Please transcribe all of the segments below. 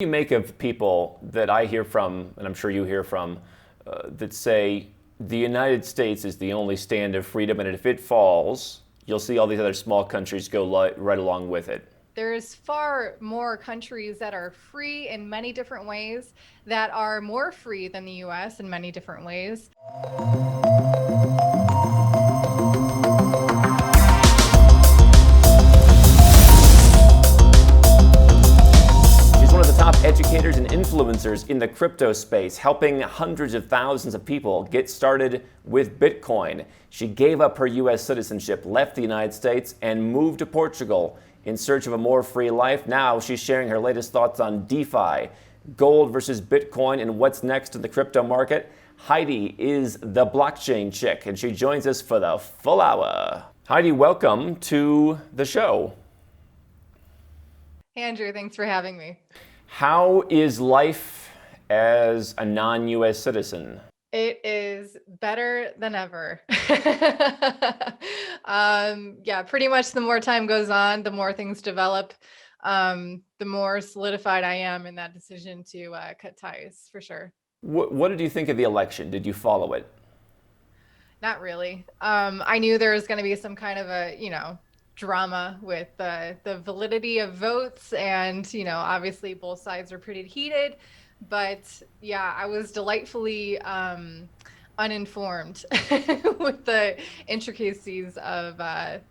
You make of people that I hear from, and I'm sure you hear from, that say the United States is the only stand of freedom, and if it falls, you'll see all these other small countries go right along with it. There's far more countries that are free in many different ways, that are more free than the US in many different ways. She's one of the top educators and influencers in the crypto space, helping hundreds of thousands of people get started with Bitcoin. She gave up her US citizenship, left the United States, and moved to Portugal in search of a more free life. Now she's sharing her latest thoughts on DeFi, gold versus Bitcoin, and what's next in the crypto market. Heidi is the blockchain chick, and she joins us for the full hour. Heidi, welcome to the show. Andrew, thanks for having me. How is life as a non-US citizen? It is better than ever. Yeah, pretty much the more time goes on, the more things develop, the more solidified I am in that decision to cut ties, for sure. What did you think of the election? Did you follow it? Not really. I knew there was going to be some kind of a, drama with the validity of votes, and obviously both sides are pretty heated. But yeah, I was delightfully uninformed with the intricacies of that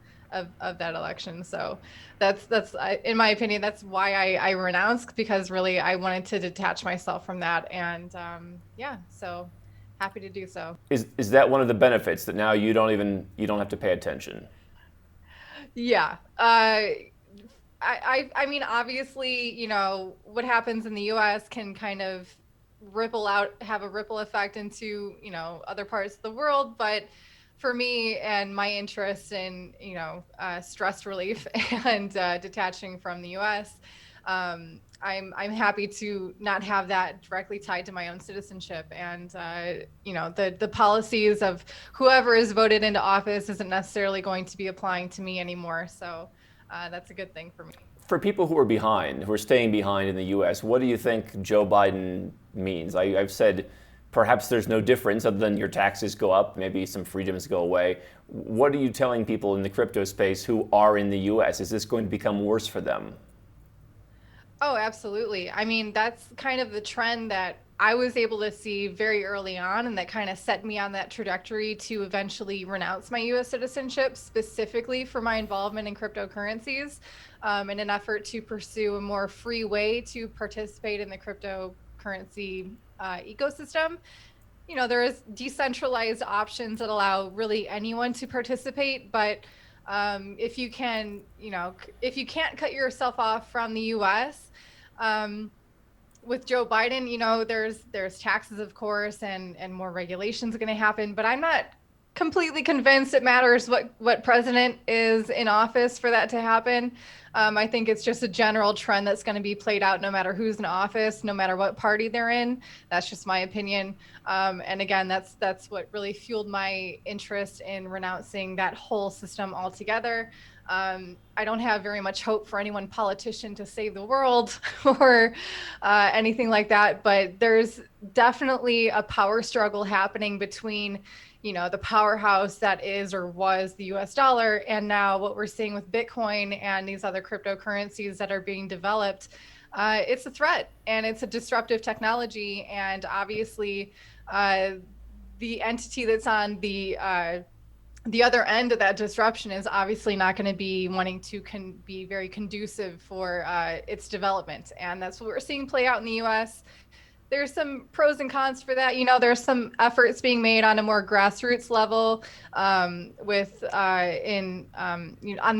election. So that's in my opinion, that's why I renounced, because really I wanted to detach myself from that, and yeah, so happy to do so. Is that one of the benefits, that now you don't have to pay attention? Yeah. I mean, obviously, what happens in the US can kind of have a ripple effect into, other parts of the world. But for me and my interest in, stress relief and detaching from the US, I'm happy to not have that directly tied to my own citizenship. And, the policies of whoever is voted into office isn't necessarily going to be applying to me anymore. So that's a good thing for me. For people who are staying behind in the US, what do you think Joe Biden means? I've said perhaps there's no difference other than your taxes go up, maybe some freedoms go away. What are you telling people in the crypto space who are in the US? Is this going to become worse for them? Oh, absolutely. I mean, that's kind of the trend that I was able to see very early on, and that kind of set me on that trajectory to eventually renounce my US citizenship, specifically for my involvement in cryptocurrencies, in an effort to pursue a more free way to participate in the cryptocurrency ecosystem. There is decentralized options that allow really anyone to participate, but if you can't cut yourself off from the US, with Joe Biden, there's taxes, of course, and more regulations are going to happen. But I'm not completely convinced it matters what president is in office for that to happen. I think it's just a general trend that's going to be played out no matter who's in office, no matter what party they're in. That's just my opinion. And again, that's what really fueled my interest in renouncing that whole system altogether. I don't have very much hope for any one politician to save the world or anything like that. But there's definitely a power struggle happening between the powerhouse that is or was the US dollar, and now what we're seeing with Bitcoin and these other cryptocurrencies that are being developed. It's a threat, and it's a disruptive technology. And obviously, the entity that's on the other end of that disruption is obviously not going to be wanting to be very conducive for its development. And that's what we're seeing play out in the US. There's some pros and cons for that. There's some efforts being made on a more grassroots level, on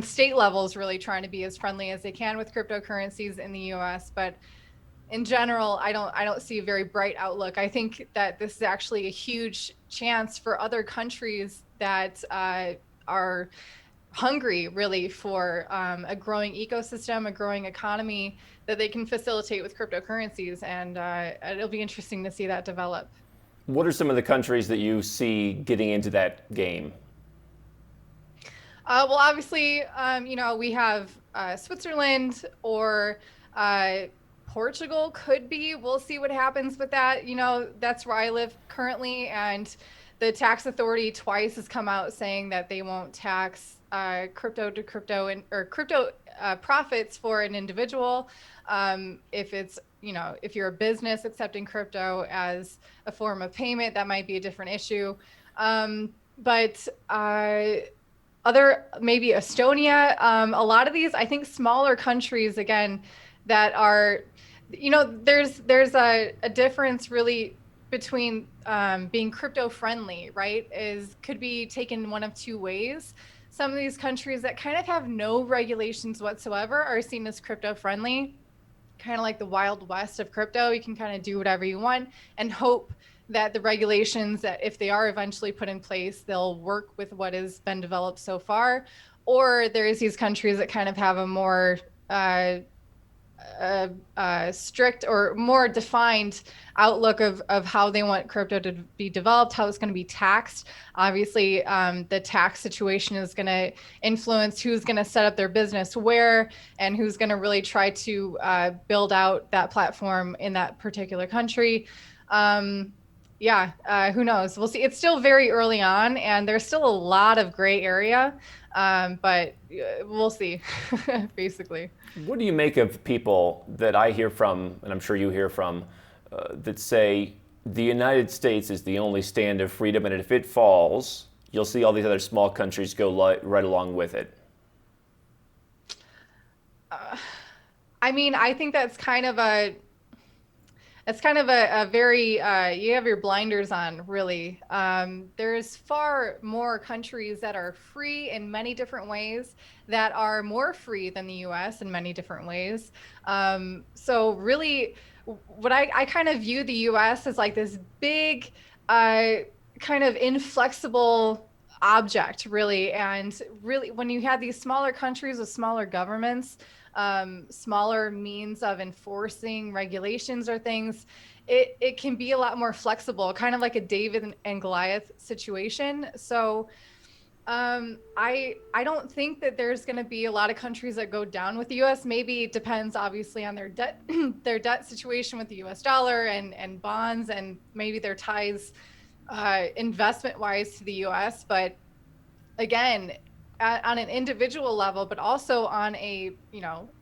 state levels, really trying to be as friendly as they can with cryptocurrencies in the U.S. But in general, I don't see a very bright outlook. I think that this is actually a huge chance for other countries that are hungry, really, for a growing ecosystem, a growing economy that they can facilitate with cryptocurrencies. And it'll be interesting to see that develop. What are some of the countries that you see getting into that game? Well, obviously, we have Switzerland or Portugal could be. We'll see what happens with that. That's where I live currently, and the tax authority twice has come out saying that they won't tax crypto to crypto or crypto profits for an individual. If it's, if you're a business accepting crypto as a form of payment, that might be a different issue. But other, maybe Estonia, a lot of these, I think, smaller countries, again, that are, there's a difference really between being crypto friendly, right? Could be taken one of two ways. Some of these countries that kind of have no regulations whatsoever are seen as crypto friendly, kind of like the Wild West of crypto. You can kind of do whatever you want and hope that the regulations, that if they are eventually put in place, they'll work with what has been developed so far. Or there's these countries that kind of have a more strict or more defined outlook of how they want crypto to be developed, how it's going to be taxed. Obviously, the tax situation is going to influence who's going to set up their business where, and who's going to really try to build out that platform in that particular country. Who knows? We'll see. It's still very early on, and there's still a lot of gray area, but we'll see, basically. What do you make of people that I hear from, and I'm sure you hear from, that say the United States is the only stand of freedom, and if it falls, you'll see all these other small countries go right along with it? I think that's kind of a very, you have your blinders on, really. There's far more countries that are free in many different ways, that are more free than the US in many different ways. So really, what I kind of view the US as like this big, kind of inflexible object, really. And really, when you have these smaller countries with smaller governments, smaller means of enforcing regulations or things, it can be a lot more flexible, kind of like a David and Goliath situation. So I don't think that there's going to be a lot of countries that go down with the US. Maybe it depends, obviously, on their debt their debt situation with the US dollar and bonds, and maybe their ties investment wise to the US. But again, on an individual level, but also on a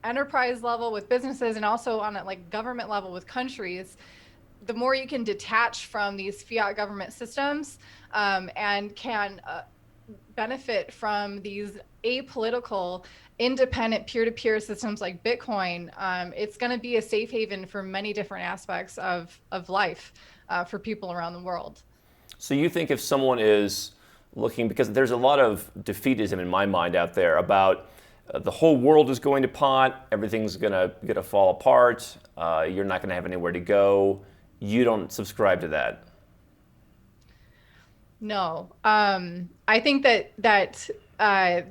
enterprise level with businesses, and also on a like government level with countries, the more you can detach from these fiat government systems and can benefit from these apolitical, independent peer-to-peer systems like Bitcoin, it's going to be a safe haven for many different aspects of life for people around the world. So you think if someone is looking, because there's a lot of defeatism in my mind out there about the whole world is going to pot, everything's gonna fall apart, you're not gonna have anywhere to go. You don't subscribe to that? No, I think that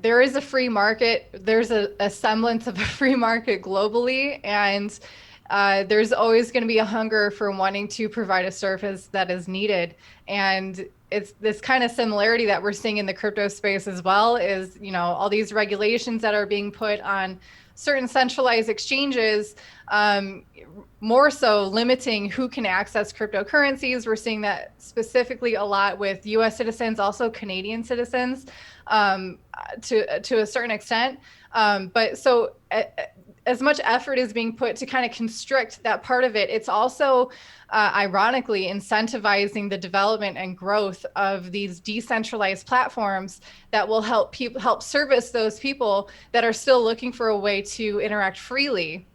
there is a free market. There's a semblance of a free market globally, and there's always going to be a hunger for wanting to provide a service that is needed. And it's this kind of similarity that we're seeing in the crypto space as well, is, all these regulations that are being put on certain centralized exchanges, more so limiting who can access cryptocurrencies. We're seeing that specifically a lot with US citizens, also Canadian citizens, to a certain extent. But so as much effort is being put to kind of constrict that part of it, it's also ironically incentivizing the development and growth of these decentralized platforms that will help service those people that are still looking for a way to interact freely.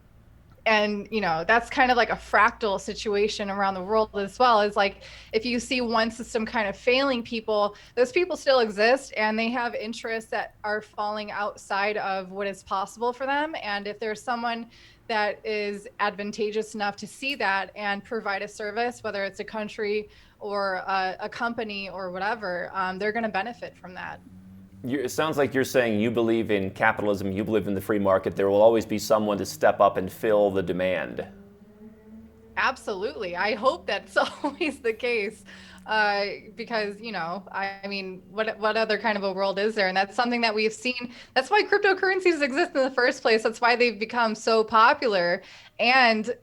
And, that's kind of like a fractal situation around the world as well. Is like, if you see one system kind of failing people, those people still exist, and they have interests that are falling outside of what is possible for them. And if there's someone that is advantageous enough to see that and provide a service, whether it's a country or a company or whatever, they're going to benefit from that. It sounds like you're saying you believe in capitalism, you believe in the free market. There will always be someone to step up and fill the demand. Absolutely. I hope that's always the case. because, I mean, what other kind of a world is there? And that's something that we've seen. That's why cryptocurrencies exist in the first place. That's why they've become so popular. And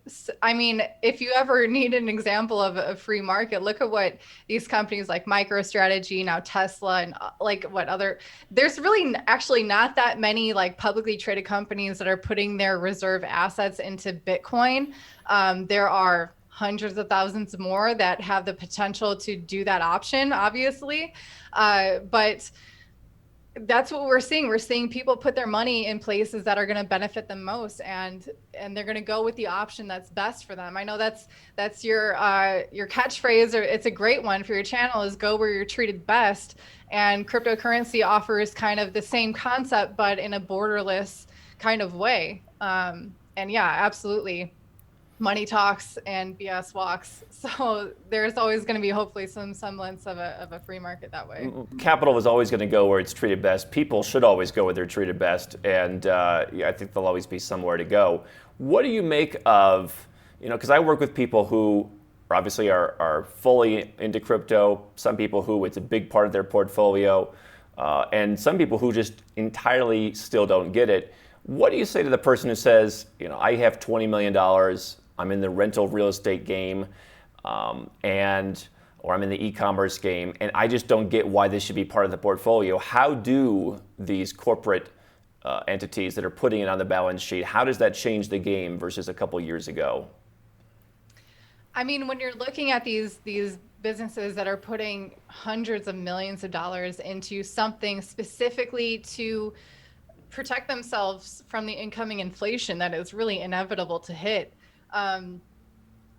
I mean, if you ever need an example of a free market, look at what these companies like MicroStrategy, now Tesla, and there's really actually not that many like publicly traded companies that are putting their reserve assets into Bitcoin. There are hundreds of thousands more that have the potential to do that option, obviously. But that's what we're seeing. We're seeing people put their money in places that are going to benefit them most, and they're going to go with the option that's best for them. I know that's your catchphrase, or it's a great one for your channel, is go where you're treated best. And cryptocurrency offers kind of the same concept, but in a borderless kind of way. And yeah, absolutely. Money talks and BS walks. So there's always going to be hopefully some semblance of a free market that way. Capital is always going to go where it's treated best. People should always go where they're treated best. And I think there'll always be somewhere to go. What do you make of, because I work with people who obviously are fully into crypto, some people who it's a big part of their portfolio, and some people who just entirely still don't get it. What do you say to the person who says, I have $20 million, I'm in the rental real estate game, or I'm in the e-commerce game, and I just don't get why this should be part of the portfolio? How do these corporate entities that are putting it on the balance sheet, how does that change the game versus a couple years ago? I mean, when you're looking at these businesses that are putting hundreds of millions of dollars into something specifically to protect themselves from the incoming inflation that is really inevitable to hit,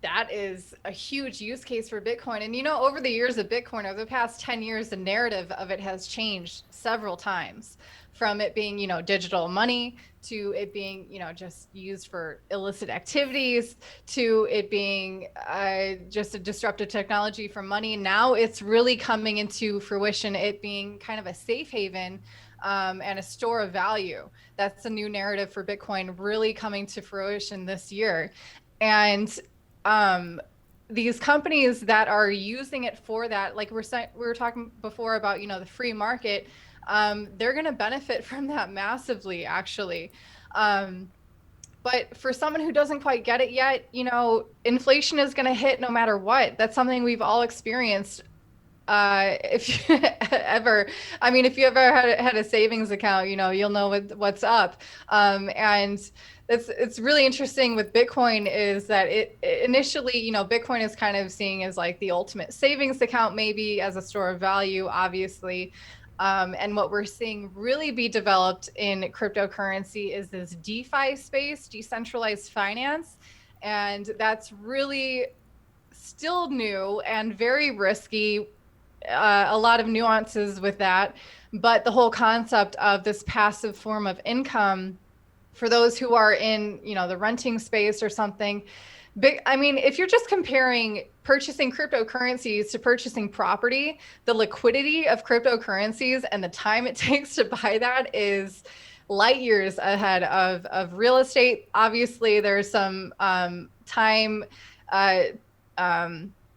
that is a huge use case for Bitcoin. And over the years of Bitcoin, over the past 10 years, the narrative of it has changed several times, from it being digital money to it being just used for illicit activities, to it being just a disruptive technology for money. Now it's really coming into fruition, it being kind of a safe haven and a store of value. That's a new narrative for Bitcoin really coming to fruition this year. And these companies that are using it for that, like we were talking before about, the free market, they're going to benefit from that massively, actually. But for someone who doesn't quite get it yet, inflation is going to hit no matter what. That's something we've all experienced. If you ever had a savings account, you'll know what's up. And it's really interesting with Bitcoin is that it initially, Bitcoin is kind of seen as like the ultimate savings account, maybe as a store of value, obviously. And what we're seeing really be developed in cryptocurrency is this DeFi space, decentralized finance. And that's really still new and very risky. A lot of nuances with that, but the whole concept of this passive form of income for those who are in, the renting space or something. I mean, if you're just comparing purchasing cryptocurrencies to purchasing property, the liquidity of cryptocurrencies and the time it takes to buy that is light years ahead of real estate. Obviously, there's some time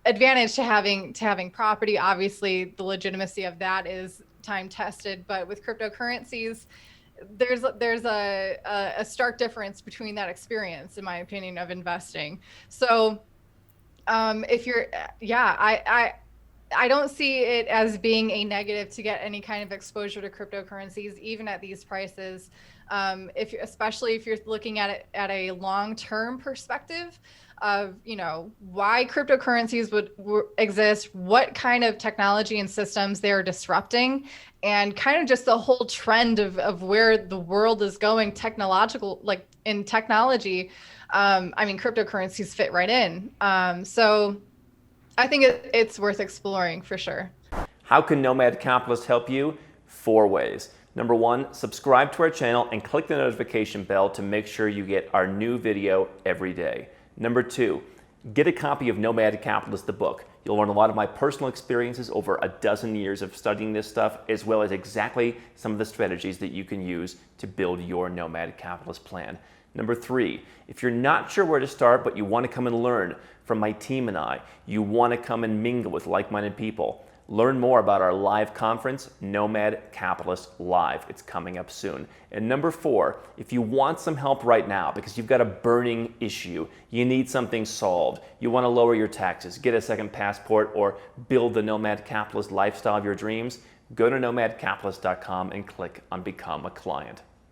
advantage to having property. Obviously, the legitimacy of that is time tested, but with cryptocurrencies, there's a stark difference between that experience, in my opinion, of investing. So if you're, I don't see it as being a negative to get any kind of exposure to cryptocurrencies, even at these prices. Especially if you're looking at it at a long-term perspective of, why cryptocurrencies would exist, what kind of technology and systems they're disrupting, and kind of just the whole trend of where the world is going in technology. Cryptocurrencies fit right in. So I think it's worth exploring for sure. How can Nomad Capitalist help you? 4 ways. Number 1, subscribe to our channel and click the notification bell to make sure you get our new video every day. Number 2, get a copy of Nomad Capitalist, the book. You'll learn a lot of my personal experiences over a dozen years of studying this stuff, as well as exactly some of the strategies that you can use to build your Nomad Capitalist plan. Number 3, if you're not sure where to start, but you want to come and learn from my team and I, you want to come and mingle with like-minded people, learn more about our live conference, Nomad Capitalist Live. It's coming up soon. And number 4, if you want some help right now because you've got a burning issue, you need something solved, you want to lower your taxes, get a second passport, or build the Nomad Capitalist lifestyle of your dreams, go to nomadcapitalist.com and click on Become a Client.